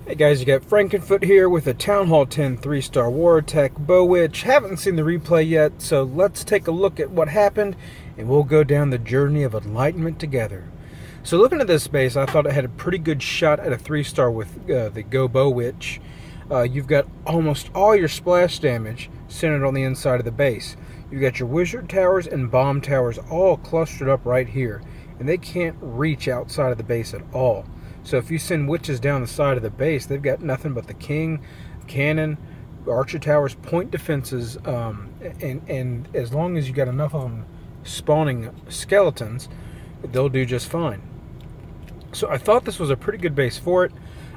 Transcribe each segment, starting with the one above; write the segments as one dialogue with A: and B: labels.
A: Hey guys, you got Frankenfoot here with a Town Hall 10 3-star war attack GoBoWitch. Haven't seen the replay yet, so let's take a look at what happened and we'll go down the journey of enlightenment together. So looking at this base, I thought it had a pretty good shot at a 3-star with the GoBoWitch. You've got almost all your splash damage centered on the inside of the base. You've got your wizard towers and bomb towers all clustered up right here, and they can't reach outside of the base at all. So if you send witches down the side of the base, they've got nothing but the king, cannon, archer towers, point defenses, and as long as you got enough of them spawning skeletons, they'll do just fine. So I thought this was a pretty good base for it.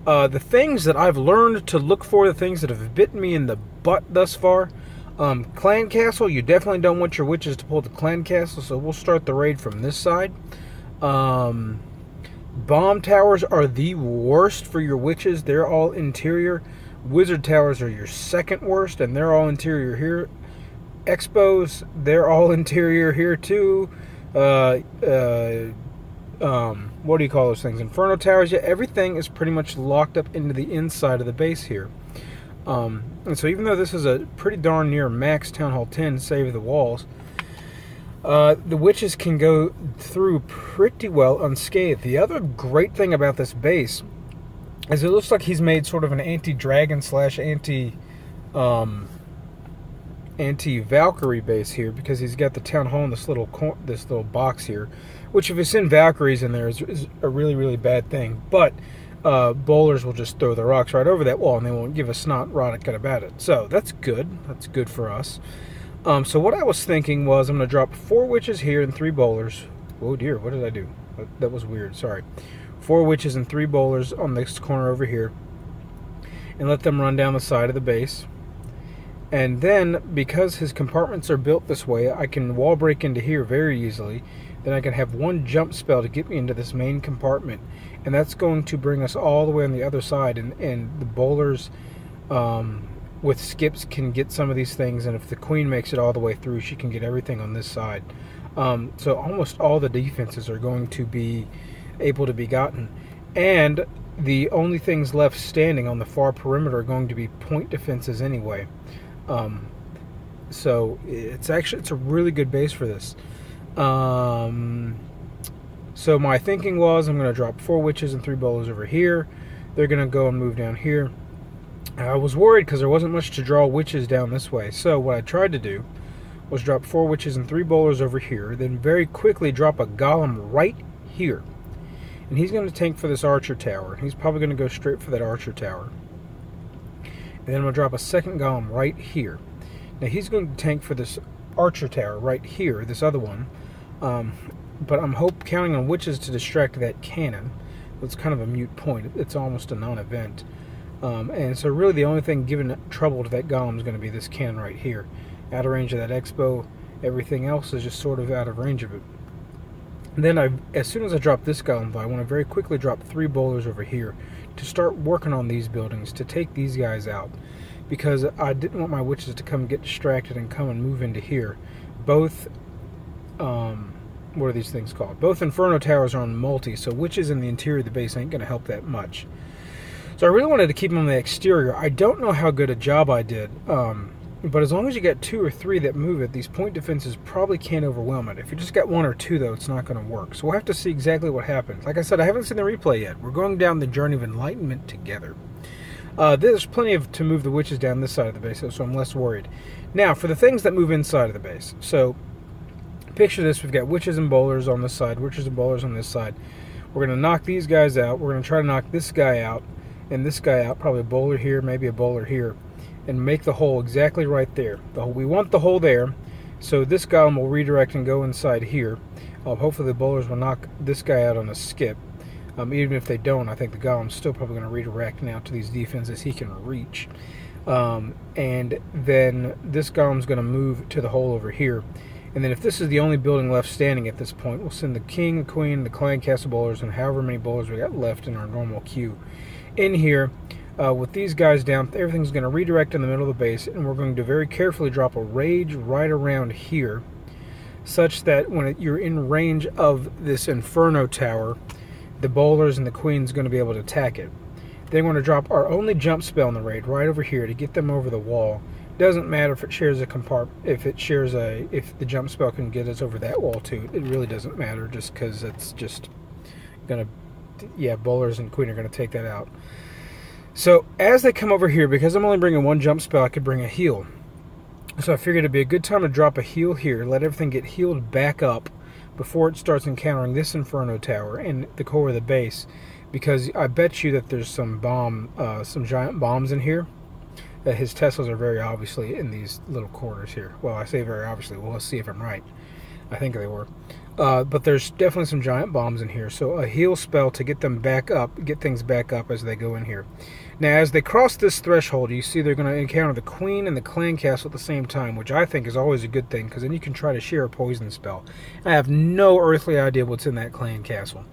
A: The things that I've learned to look for, the things that have bitten me in the butt thus far, clan castle, you definitely don't want your witches to pull the clan castle, so we'll start the raid from this side. Bomb towers are the worst for your witches. They're all interior. Wizard towers are your second worst, and they're all interior here. Expos, they're all interior here too. What do you call those things? Inferno towers. Yeah, everything is pretty much locked up into the inside of the base here. And so even though this is a pretty darn near max Town Hall 10 save the walls, the witches can go through pretty well unscathed. The other great thing about this base is it looks like he's made sort of an anti-dragon slash anti-Valkyrie base here, because he's got the town hall in this little box here, which if it's in Valkyries in there is a really bad thing. But bowlers will just throw the rocks right over that wall and they won't give a snot roddick about it. So that's good. That's good for us. So what I was thinking was I'm going to drop 4 witches here and 3 bowlers. Oh dear, what did I do? That was weird, sorry. 4 witches and 3 bowlers on this corner over here, and let them run down the side of the base. And then, because his compartments are built this way, I can wall break into here very easily. Then I can have one jump spell to get me into this main compartment, and that's going to bring us all the way on the other side, and the bowlers with skips can get some of these things, and if the queen makes it all the way through, she can get everything on this side. So almost all the defenses are going to be able to be gotten, and the only things left standing on the far perimeter are going to be point defenses anyway. So it's a really good base for this. So my thinking was I'm going to drop 4 witches and 3 bowlers over here. They're going to go and move down here. I was worried because there wasn't much to draw witches down this way. So what I tried to do was drop 4 witches and 3 bowlers over here, then very quickly drop a golem right here. And he's going to tank for this archer tower. He's probably going to go straight for that archer tower. And then I'm going to drop a second golem right here. Now he's going to tank for this archer tower right here, this other one. But I'm counting on witches to distract that cannon. It's kind of a moot point. It's almost a non-event. And so really the only thing giving trouble to that golem is going to be this cannon right here. Out of range of that expo, everything else is just sort of out of range of it. And then as soon as I drop this golem, I want to very quickly drop 3 bowlers over here to start working on these buildings, to take these guys out. Because I didn't want my witches to come get distracted and come and move into here. Both, what are these things called? Both Inferno Towers are on multi, so witches in the interior of the base ain't going to help that much. So I really wanted to keep them on the exterior. I don't know how good a job I did, but as long as you get 2 or 3 that move it, these point defenses probably can't overwhelm it. If you just got 1 or 2, though, it's not going to work. So we'll have to see exactly what happens. Like I said, I haven't seen the replay yet. We're going down the journey of enlightenment together. There's plenty to move the witches down this side of the base, so I'm less worried. Now, for the things that move inside of the base. So, picture this. We've got witches and bowlers on this side, witches and bowlers on this side. We're going to knock these guys out. We're going to try to knock this guy out, and this guy out, probably a bowler here, maybe a bowler here, and make the hole exactly right there. We want the hole there, so this golem will redirect and go inside here. Hopefully the bowlers will knock this guy out on a skip. Even if they don't, I think the golem's still probably going to redirect now to these defenses he can reach. And then this golem's going to move to the hole over here. And then if this is the only building left standing at this point, we'll send the king, the queen, the clan castle bowlers, and however many bowlers we got left in our normal queue in here. With these guys down, everything's going to redirect in the middle of the base, and we're going to very carefully drop a rage right around here, such that when you're in range of this Inferno Tower, the bowlers and the queen's going to be able to attack it. Then we're going to drop our only jump spell in the raid right over here to get them over the wall. Doesn't matter if it shares a compartment, if the jump spell can get us over that wall too. It really doesn't matter, just because it's just gonna, yeah, bowlers and queen are gonna take that out. So as they come over here, because I'm only bringing one jump spell, I could bring a heal. So I figured it'd be a good time to drop a heal here, let everything get healed back up before it starts encountering this Inferno Tower and the core of the base, because I bet you that there's some giant bombs in here. That his Teslas are very obviously in these little corners here. Well, I say very obviously. Well, let's see if I'm right. I think they were. But there's definitely some giant bombs in here. So a heal spell to get them back up, get things back up as they go in here. Now, as they cross this threshold, you see they're going to encounter the queen and the clan castle at the same time, which I think is always a good thing, because then you can try to share a poison spell. I have no earthly idea what's in that clan castle.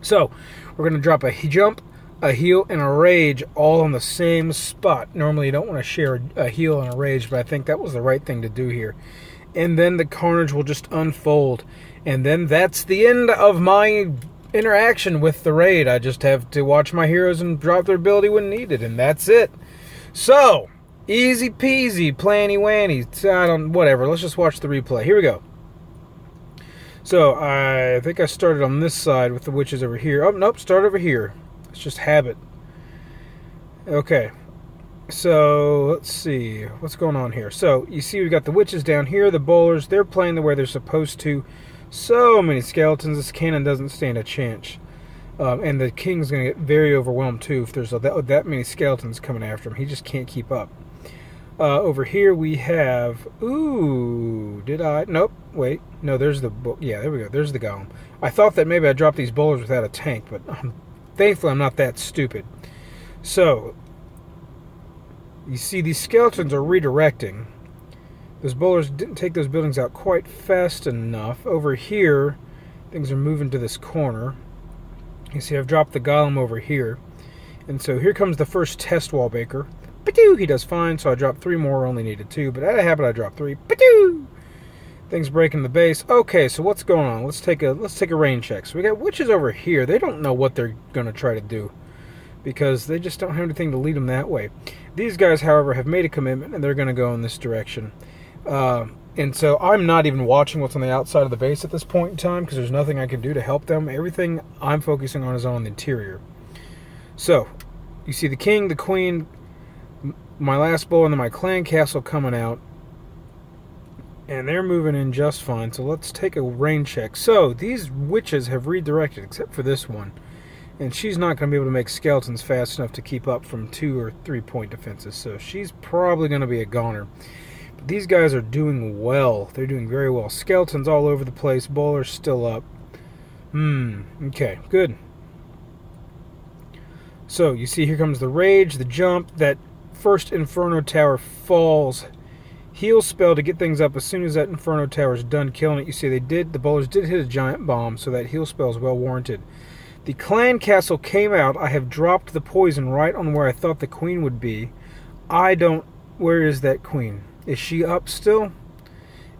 A: So, we're going to drop a jump, a heal, and a rage all on the same spot. Normally you don't want to share a heal and a rage, but I think that was the right thing to do here. And then the carnage will just unfold. And then that's the end of my interaction with the raid. I just have to watch my heroes and drop their ability when needed, and that's it. So, easy peasy, planny wanny, whatever. Let's just watch the replay. Here we go. So, I think I started on this side with the witches over here. Oh, nope, start over here. It's just habit. Okay. So, let's see. What's going on here? So, you see we've got the witches down here. The bowlers, they're playing the way they're supposed to. So many skeletons. This cannon doesn't stand a chance. And the king's going to get very overwhelmed, too, if there's that many skeletons coming after him. He just can't keep up. Over here we have... Ooh, did I... Nope, wait. No, there's the... Yeah, there we go. There's the golem. I thought that maybe I dropped these bowlers without a tank, but thankfully I'm not that stupid. So, you see these skeletons are redirecting. Those bowlers didn't take those buildings out quite fast enough. Over here, things are moving to this corner. You see I've dropped the golem over here. And so here comes the first test wall breaker. He does fine, so I dropped 3 more, only needed 2. But out of habit I dropped 3. Things breaking the base. Okay, so what's going on? Let's take a rain check. So we got witches over here. They don't know what they're going to try to do, because they just don't have anything to lead them that way. These guys, however, have made a commitment, and they're going to go in this direction. And so I'm not even watching what's on the outside of the base at this point in time, because there's nothing I can do to help them. Everything I'm focusing on is on the interior. So, you see the king, the queen, my last bowl, and then my clan castle coming out. And they're moving in just fine. So let's take a rain check. So, these witches have redirected, except for this one. And she's not going to be able to make skeletons fast enough to keep up from 2 or 3 point defenses. So she's probably going to be a goner. But these guys are doing well. They're doing very well. Skeletons all over the place. Bowlers still up. Okay, good. So, you see here comes the rage, the jump. That first Inferno Tower falls. Heal spell to get things up as soon as that Inferno Tower is done killing it. You see the bowlers did hit a giant bomb, so that heal spell is well warranted. The clan castle came out. I have dropped the poison right on where I thought the queen would be. Where is that queen? Is she up still?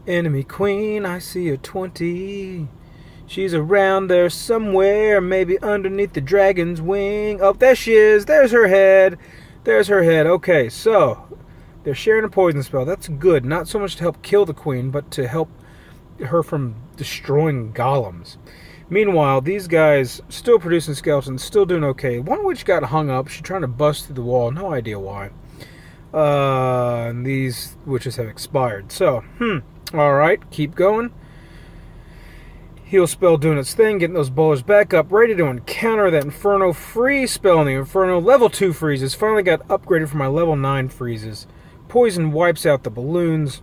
A: Enemy queen, I see her 20. She's around there somewhere, maybe underneath the dragon's wing. Oh, there she is. There's her head. There's her head. Okay, so they're sharing a poison spell. That's good. Not so much to help kill the queen, but to help her from destroying golems. Meanwhile, these guys still producing skeletons, still doing okay. One witch got hung up. She's trying to bust through the wall. No idea why. And these witches have expired. So, alright, keep going. Heal spell doing its thing, getting those bowlers back up, ready to encounter that Inferno freeze spell in the Inferno. Level 2 freezes. Finally got upgraded for my level 9 freezes. Poison wipes out the balloons.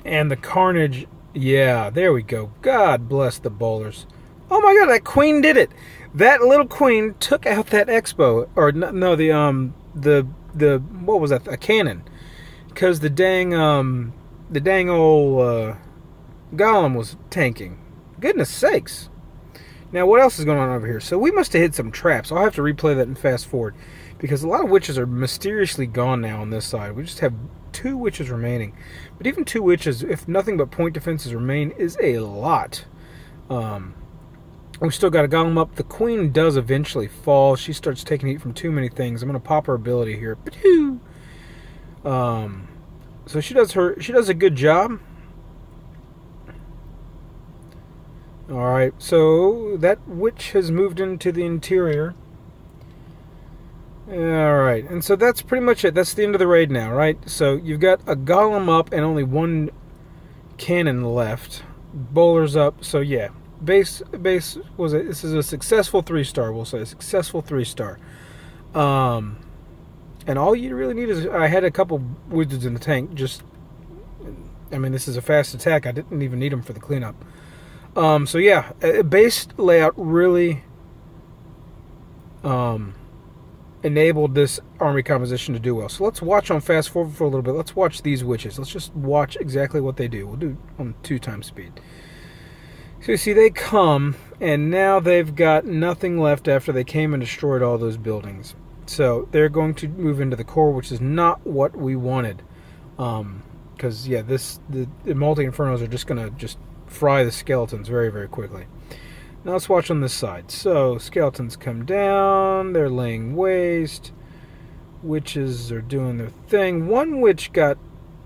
A: And the carnage, yeah, there we go. God bless the bowlers. Oh my god, that queen did it! That little queen took out that expo. Or, no, the what was that? A cannon. Because the dang old golem was tanking. Goodness sakes. Now, what else is going on over here? So we must have hit some traps. I'll have to replay that and fast forward, because a lot of witches are mysteriously gone now on this side. We just have 2 witches remaining. But even 2 witches, if nothing but point defenses remain, is a lot. We still got a golem up. The queen does eventually fall. She starts taking heat from too many things. I'm going to pop her ability here. So she does a good job. Alright, so that witch has moved into the interior. Alright, and so that's pretty much it. That's the end of the raid now, right? So you've got a golem up and only one cannon left. Bowlers up, so yeah. Base was it? This is a successful 3-star, we'll say. A successful 3-star. And all you really need is... I had a couple wizards in the tank. I mean, this is a fast attack. I didn't even need them for the cleanup. So yeah, base layout really enabled this army composition to do well. So let's watch on fast forward for a little bit. Let's watch these witches. Let's just watch exactly what they do. We'll do on 2x speed. So you see they come, and now they've got nothing left after they came and destroyed all those buildings. So they're going to move into the core, which is not what we wanted. Because yeah, the multi-infernos are just going to fry the skeletons very, very quickly. Now let's watch on this side. So skeletons come down, they're laying waste. Witches are doing their thing. One witch got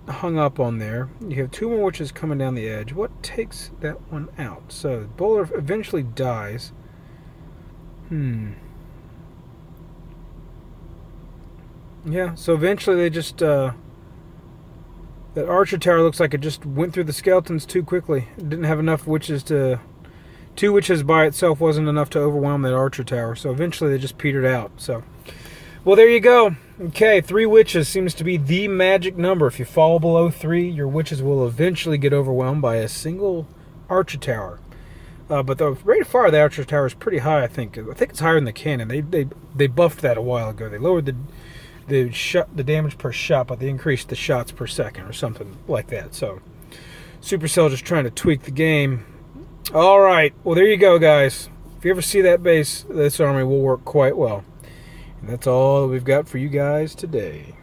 A: hung up on there. You have 2 more witches coming down the edge. What takes that one out? So the bowler eventually dies. Yeah, so eventually they just that archer tower looks like it just went through the skeletons too quickly. It didn't have enough witches to... 2 witches by itself wasn't enough to overwhelm that archer tower. So eventually they just petered out. So, well, there you go. Okay, 3 witches seems to be the magic number. If you fall below 3, your witches will eventually get overwhelmed by a single archer tower. But the rate of fire of the archer tower is pretty high, I think. I think it's higher than the cannon. They buffed that a while ago. They lowered the damage per shot, but they increased the shots per second or something like that. So Supercell just trying to tweak the game. All right, well, there you go, guys. If you ever see that base, this army will work quite well. And that's all that we've got for you guys today.